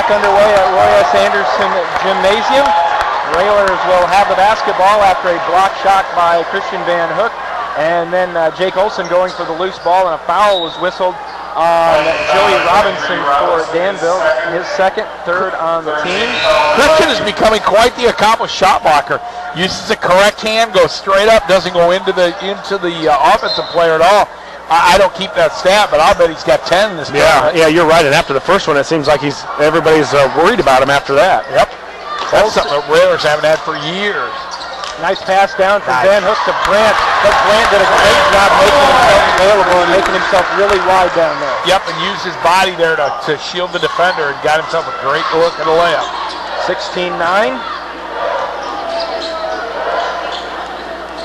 back underway at Roy S. Anderson Gymnasium. Railers will have the basketball after a block shot by Christian Van Hook. And then Jake Olson going for the loose ball, and a foul was whistled on Joey Robinson for Danville, his second, third on the team. Christian is becoming quite the accomplished shot blocker. Uses the correct hand, goes straight up, doesn't go into the offensive player at all. I don't keep that stat, but I'll bet he's got 10 in this game. Yeah, you're right. And after the first one, it seems like everybody's worried about him after that. Yep. That's something that Railers haven't had for years. Nice pass down from Van Hook to Brandt, but Brandt did a great job making himself available and making himself really wide down there. Yep, and used his body there to shield the defender and got himself a great look at a layup. 16-9.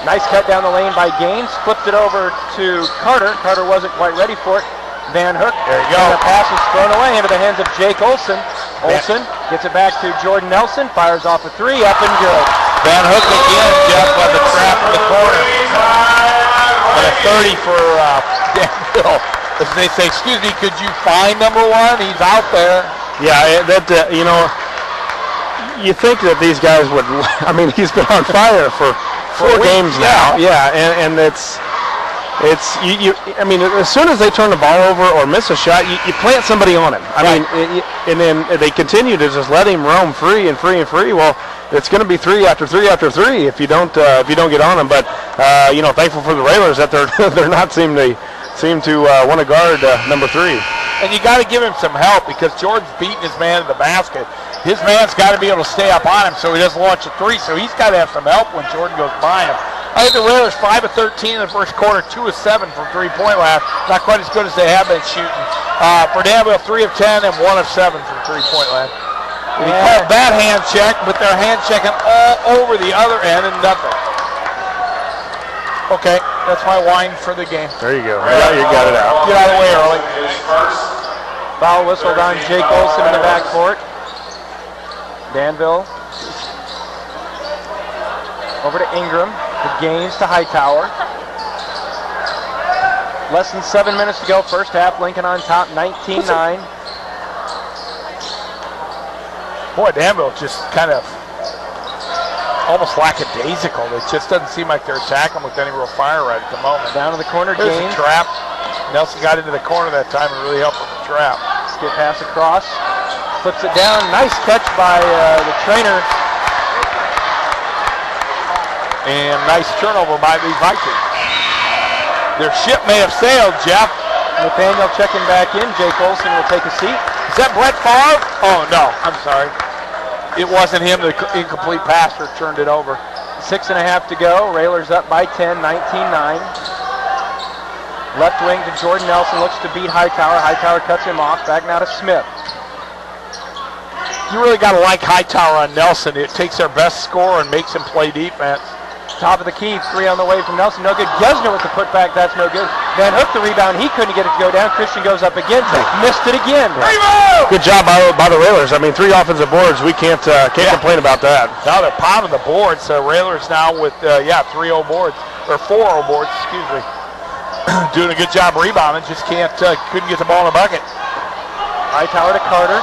Nice cut down the lane by Gaines, flipped it over to Carter. Carter wasn't quite ready for it. Van Hook, there you go. And the pass is thrown away into the hands of Jake Olson. Olson gets it back to Jordan Nelson, fires off a three, up and good. Van Hook again, Jeff, on the trap in the corner. And a 30 for Danville. As they say, excuse me, could you find number one? He's out there. Yeah, you think that these guys would, he's been on fire for 4 games now. Yeah, and as soon as they turn the ball over or miss a shot, you plant somebody on him. And then they continue to just let him roam free and free and free. Well, it's going to be 3 after 3 after 3 if you don't get on him. But thankful for the Railers that they're not seem to want to guard number 3. And you got to give him some help because Jordan's beating his man in the basket. His man's got to be able to stay up on him so he doesn't launch a 3. So he's got to have some help when Jordan goes by him. I think the Railers 5 of 13 in the first quarter, 2 of 7 from 3-point land. Not quite as good as they have been shooting. For Danville, 3 of 10 and 1 of 7 from 3-point land. He called that hand check, but they're hand checking all over the other end and nothing. Okay, that's my wine for the game. There you go. Yeah, you got it out. Get out of the way early. Foul whistled on Jake Olson in the backcourt. Danville over to Ingram. To Gaines to Hightower. Less than 7 minutes to go. First half. Lincoln on top, 19-9. Boy, Danville just kind of almost lackadaisical. It just doesn't seem like they're attacking with any real fire right at the moment. Down to the corner, There's Gaines. a trap. Nelson got into the corner that time and really helped with the trap. Skip pass across. Flips it down. Nice catch by the trainer. And nice turnover by the Vikings. Their ship may have sailed, Jeff. Nathaniel checking back in. Jake Olson will take a seat. Is that Brett Favre? Oh, no. I'm sorry. It wasn't him. The incomplete passer turned it over. 6.5 to go. Railers up by 10, 19-9. Left wing to Jordan Nelson. Looks to beat Hightower. Hightower cuts him off. Back now to Smith. You really got to like Hightower on Nelson. It takes their best scorer and makes him play defense. Top of the key, 3 on the way from Nelson. No good. Gesner with the putback. That's no good. Van Hook the rebound. He couldn't get it to go down. Christian goes up again. Missed it again. Good job by the Railers. 3 offensive boards. We can't complain about that. Now they're pounding the boards. Railers now with 3-0 boards or 4-0 boards. Excuse me. Doing a good job rebounding. Just couldn't get the ball in the bucket. Hightower to Carter.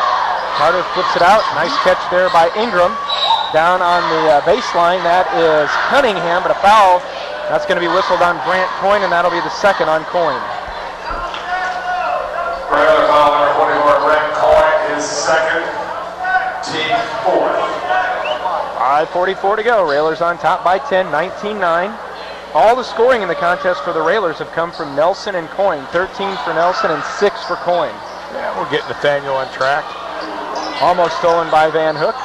Carter flips it out. Nice catch there by Ingram. Down on the baseline, that is Cunningham, but a foul. That's going to be whistled on Grant Coyne, and that'll be the second on Coyne. Regular foul number 24, Grant Coyne is second, team fourth. 5:44 to go. Railers on top by 10, 19-9. All the scoring in the contest for the Railers have come from Nelson and Coyne. 13 for Nelson and 6 for Coyne. Yeah, we're getting Nathaniel on track. Almost stolen by Van Hook.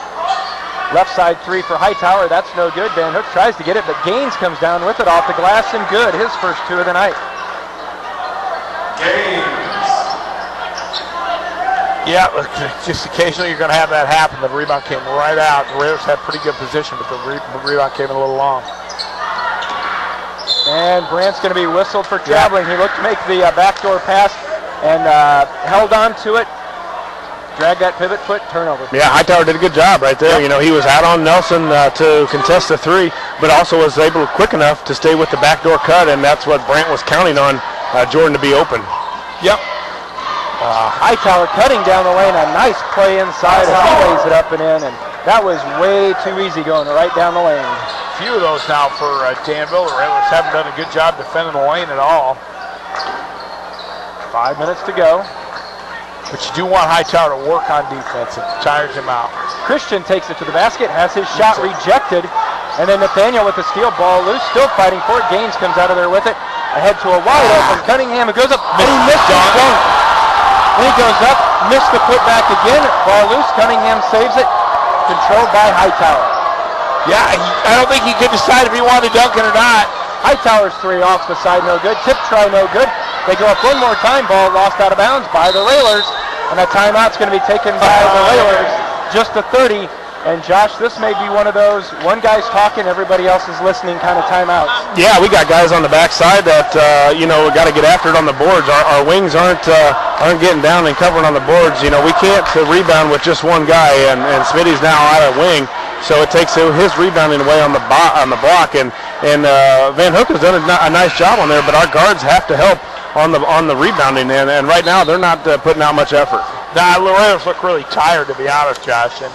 Left side 3 for Hightower. That's no good. Van Hook tries to get it, but Gaines comes down with it off the glass and good. His first 2 of the night. Gaines. Yeah, just occasionally you're going to have that happen. The rebound came right out. The Raiders had pretty good position, but the rebound came in a little long. And Brandt's going to be whistled for traveling. He looked to make the backdoor pass and held on to it. Drag that pivot foot, turnover. Yeah, Hightower did a good job right there. He was out on Nelson to contest the 3, but also was able quick enough to stay with the backdoor cut, and that's what Brandt was counting on, Jordan to be open. Yep. Hightower cutting down the lane, a nice play inside as he lays it up and in, and that was way too easy going right down the lane. Few of those now for Danville. The Railers haven't done a good job defending the lane at all. 5 minutes to go. But you do want Hightower to work on defense. It tires him out. Christian takes it to the basket, has his shot rejected, and then Nathaniel with the steal, ball loose, still fighting for it. Gaines comes out of there with it, ahead to a wide open Cunningham, who goes up, and he missed his dunk. Then he goes up, missed the putback again, ball loose, Cunningham saves it, controlled by Hightower. Yeah, I don't think he could decide if he wanted to dunk it or not. Hightower's three off the side, no good. Tip try, no good. They go up one more time, ball lost out of bounds by the Railers, and a timeout's going to be taken by the Railers, just a 30. And Josh, this may be one of those, one guy's talking, everybody else is listening kind of timeouts. Yeah, we got guys on the backside that, we got to get after it on the boards. Our wings aren't getting down and covering on the boards. We can't rebound with just one guy, and Smitty's now out of wing, so it takes his rebounding away on the block. And Van Hook has done a nice job on there, but our guards have to help on the rebounding, and right now they're not putting out much effort. Nah, the Railers look really tired, to be honest, Josh, and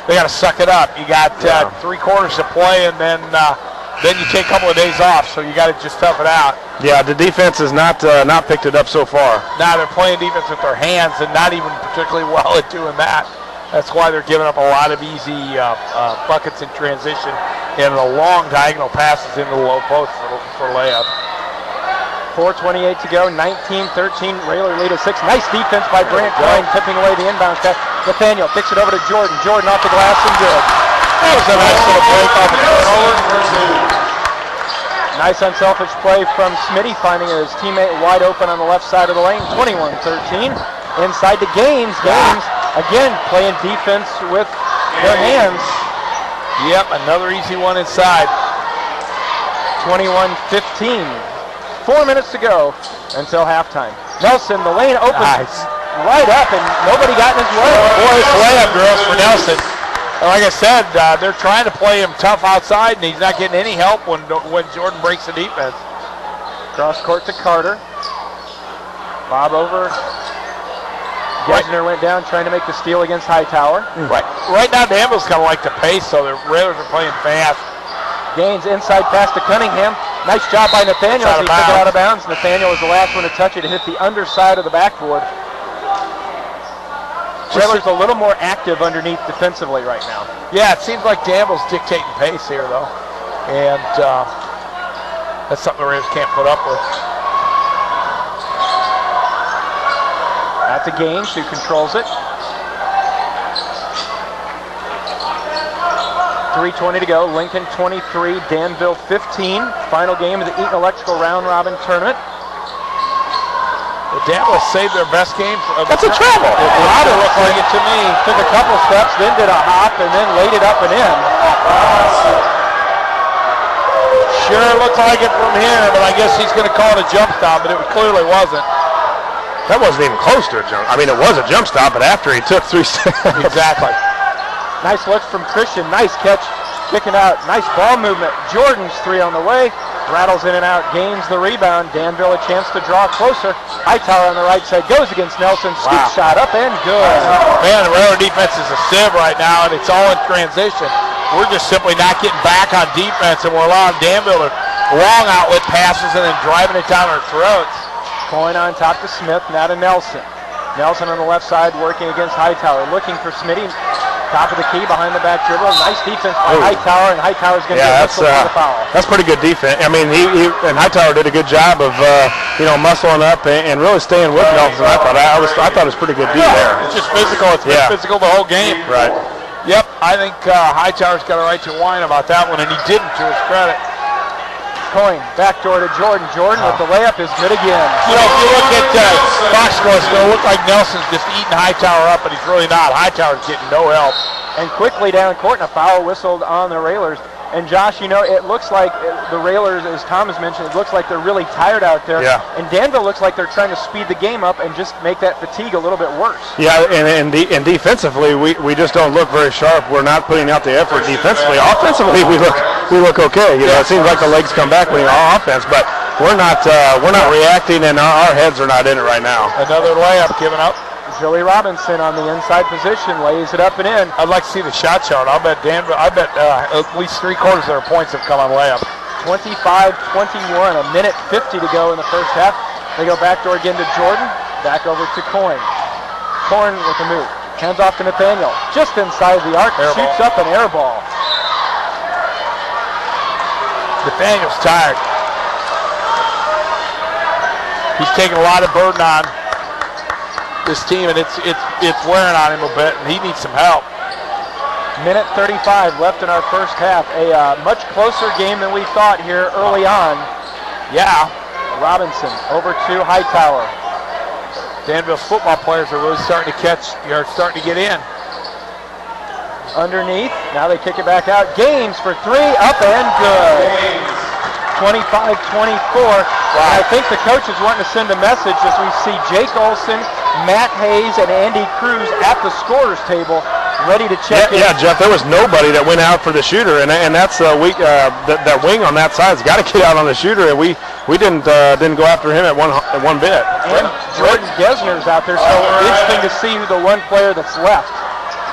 they got to suck it up. You got 3 quarters to play, and then you take a couple of days off, so you got to just tough it out. Yeah, the defense has not picked it up so far. Now they're playing defense with their hands, and not even particularly well at doing that. That's why they're giving up a lot of easy buckets in transition and the long diagonal passes into the low post for layup. 4:28 to go, 19-13, Railer lead of 6. Nice defense by Brant Klein, tipping away the inbound pass. Nathaniel kicks it over to Jordan. Jordan off the glass and good. That was a nice little break off the turnover. Nice unselfish play from Smitty, finding his teammate wide open on the left side of the lane. 21-13. Inside to Gaines. Gaines, again, playing defense with their hands. Yep, another easy one inside. 21-15. 4 minutes to go until halftime. Nelson, the lane opens right up, and nobody got in his way. Boy, it's layup girls for Nelson. And like I said, they're trying to play him tough outside, and he's not getting any help when Jordan breaks the defense. Cross court to Carter. Bob over. Gesner went down trying to make the steal against Hightower. Right now, Danville's kind of like the pace, so the Railers are playing fast. Gaines inside pass to Cunningham. Nice job by Nathaniel as he took it out of bounds. Nathaniel was the last one to touch it. It hit the underside of the backboard. Railers a little more active underneath defensively right now. Yeah, it seems like Danville's dictating pace here, though. And that's something the Raiders can't put up with. That's a Gaines who controls it. 3:20 to go. Lincoln 23, Danville 15. Final game of the Eaton Electrical Round Robin Tournament. The Danville saved their best game. That's a travel. It looked like it to me. Took a couple steps, then did a hop, and then laid it up and in. Sure looked like it from here, but I guess he's going to call it a jump stop, but it clearly wasn't. That wasn't even close to a jump. I mean, it was a jump stop, but after he took 3 steps. Exactly. Nice look from Christian. Nice catch. Kicking out. Nice ball movement. Jordan's 3 on the way. Rattles in and out. Gains the rebound. Danville a chance to draw closer. Hightower on the right side goes against Nelson. Scoop shot up and good. Man, the Railroad defense is a sieve right now, and it's all in transition. We're just simply not getting back on defense, and we're allowing Danville to long outlet passes and then driving it down our throats. Coin on top to Smith. Now to Nelson. Nelson on the left side working against Hightower. Looking for Smitty. Top of the key, behind the back dribble. Nice defense by Hightower, and Hightower's going to get whistled for the foul. That's pretty good defense. I mean, he and Hightower did a good job of muscling up and really staying with Nelson. I thought it was pretty good D there. It's just physical. It's been physical the whole game. Right. Yep. I think Hightower's got a right to whine about that one, and he didn't, to his credit. Coin backdoor to Jordan. Jordan with the layup is good again. You know, if you look at box scores, it'll look like Nelson's just eating Hightower up, but he's really not. Hightower's getting no help. And quickly down court, and a foul whistled on the Railers. And Josh, it looks like the Railers, as Tom has mentioned, it looks like they're really tired out there. Yeah. And Danville looks like they're trying to speed the game up and just make that fatigue a little bit worse. Yeah, and defensively, we just don't look very sharp. We're not putting out the effort defensively. Offensively, we look okay. It seems like the legs come back when you're on offense, but we're not reacting, and our heads are not in it right now. Another layup given up. Joey Robinson on the inside position lays it up and in. I'd like to see the shot chart. I'll bet Danville. I bet at least 3/4 of their points have come on layup. 25-21, a minute 50 to go in the first half. They go backdoor again to Jordan. Back over to Coyne. Coyne with the move. Hands off to Nathaniel. Just inside the arc. Air shoots ball. up an air ball. Nathaniel's tired. He's taking a lot of burden on this team, and it's wearing on him a bit, and he needs some help. Minute 35 left in our first half. A much closer game than we thought here early on. Yeah. Robinson over to Hightower. Danville's football players are really starting to starting to get in. Underneath. Now they kick it back out. Gaines for three. Up and good. 25-24. Wow. I think the coach is wanting to send a message as we see Jake Olson, Matt Hayes, and Andy Cruz at the scorer's table ready to check in. Yeah, Jeff, there was nobody that went out for the shooter, and that's that wing on that side's got to get out on the shooter, and we didn't go after him at one bit. And Jordan Gesner's out there, so interesting to see who the one player that's left.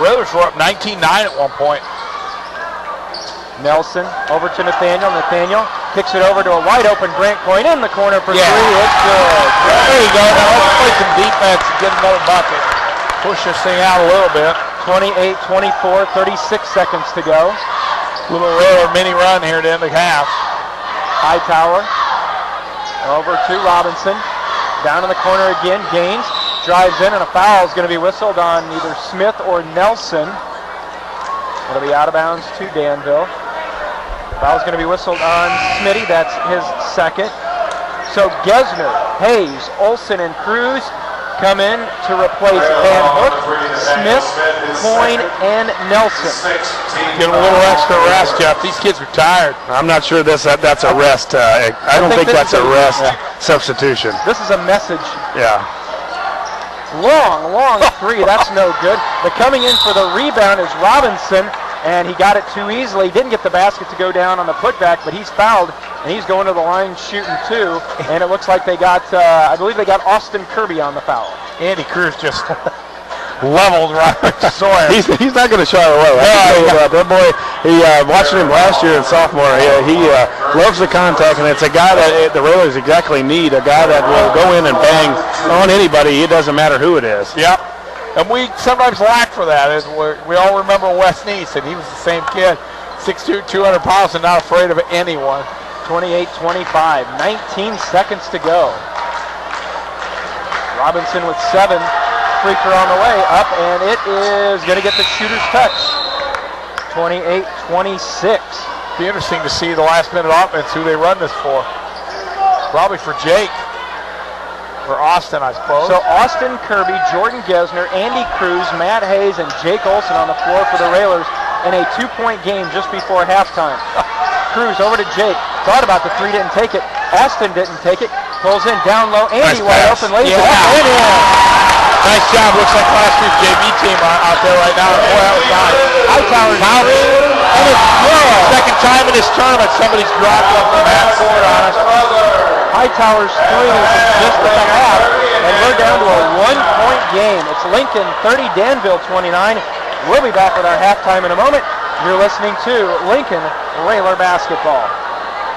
Railers were up 19-9 at one point. Nelson over to Nathaniel. Nathaniel kicks it over to a wide open Grant Coyne in the corner for three. It's good. There you go. Now let's play some defense and get another bucket. Push this thing out a little bit. 28-24, 36 seconds to go. Little Railer mini run here to end the half. Hightower over to Robinson. Down in the corner again. Gaines drives in, and a foul is going to be whistled on either Smith or Nelson. It'll be out of bounds to Danville. Foul's going to be whistled on Smitty. That's his second. So Gesner, Hayes, Olson, and Cruz come in to replace Van Hook, Smith, Coyne, and Nelson. Give them a little extra rest, Jeff. These kids are tired. I'm not sure that's a rest. I don't think that's a rest substitution. This is a message. Yeah. Long three. That's no good. But coming in for the rebound is Robinson, and he got it too easily. Didn't get the basket to go down on the putback, but he's fouled, and he's going to the line shooting two. And it looks like they got, I believe they got Austin Kirby on the foul. Andy Cruz just leveled Robert Sawyer. He's not going to shy away. That boy, watching him last year in sophomore, he loves the contact, and it's a guy that the Railers exactly need, a guy that will go in and bang on anybody. It doesn't matter who it is. Yep. And we sometimes lack for that. We all remember Wes Neese, and he was the same kid, 6'2", 200 pounds, and not afraid of anyone. 28-25, 19 seconds to go. Robinson with 7. Free throw on the way, up, and it is going to get the shooter's touch. 28-26. Be interesting to see the last minute offense, who they run this for. Probably for Jake. For Austin, I suppose. So Austin Kirby, Jordan Gesner, Andy Cruz, Matt Hayes, and Jake Olson on the floor for the Railers in a 2-point game just before halftime. Cruz over to Jake. Thought about the three, didn't take it. Austin didn't take it. Pulls in down low. Andy wide open, lays it up and in. Nice job. Looks like last year's JV team out there right now. Boy, that was nice. Hightower's and it's good. Second time in this tournament, somebody's dropped off the backboard on us. Hightower's three is just at the half, and we're down to a 1-point game. It's Lincoln 30, Danville 29. We'll be back with our halftime in a moment. You're listening to Lincoln Railer Basketball.